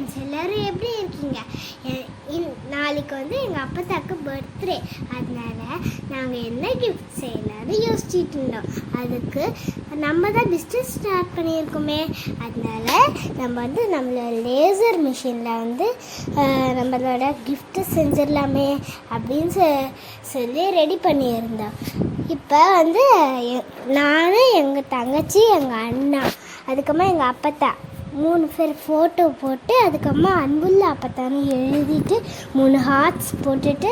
Friends எல்லோரும் எப்படி இருக்கீங்க? நாளைக்கு எங்கள் அப்பத்தாக்கு பர்த்டே. அதனால நாங்கள் என்ன கிஃப்ட் செய்யலாம்னு யோசிச்சுட்டு இருந்தோம். அதுக்கு நம்ம தான் பிஸ்னஸ் ஸ்டார்ட் பண்ணியிருக்கோமே. அதனால நம்ம நம்மளோட லேசர் மிஷினில் நம்மளோட கிஃப்ட்டு செஞ்சிடலாமே அப்படின்னு சொல்லி ரெடி பண்ணியிருந்தோம். இப்போ நான், எங்கள் தங்கச்சி, எங்கள் அண்ணா, அதுக்கப்புறமா எங்கள் அப்பத்தா 3 பேர் ஃபோட்டோ போட்டு அதுக்கப்புறமா அன்புள்ள அப்பத்தான்னு எழுதிட்டு 3 ஹார்ட்ஸ் போட்டுட்டு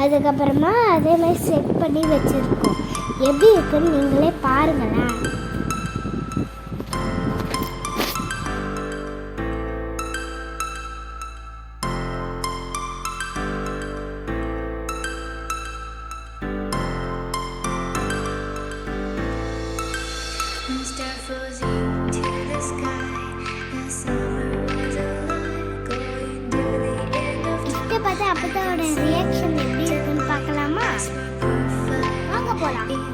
அதுக்கப்புறமா அதே மாதிரி செட் பண்ணி வச்சுருக்கோம். எப்படி இருக்குன்னு நீங்களே பாருங்களேன். பார்த்தா அப்பத்தாவோட ரியாக்ஷன் எப்படி இருக்குன்னு பார்க்கலாமா? வாங்க போகலாம்.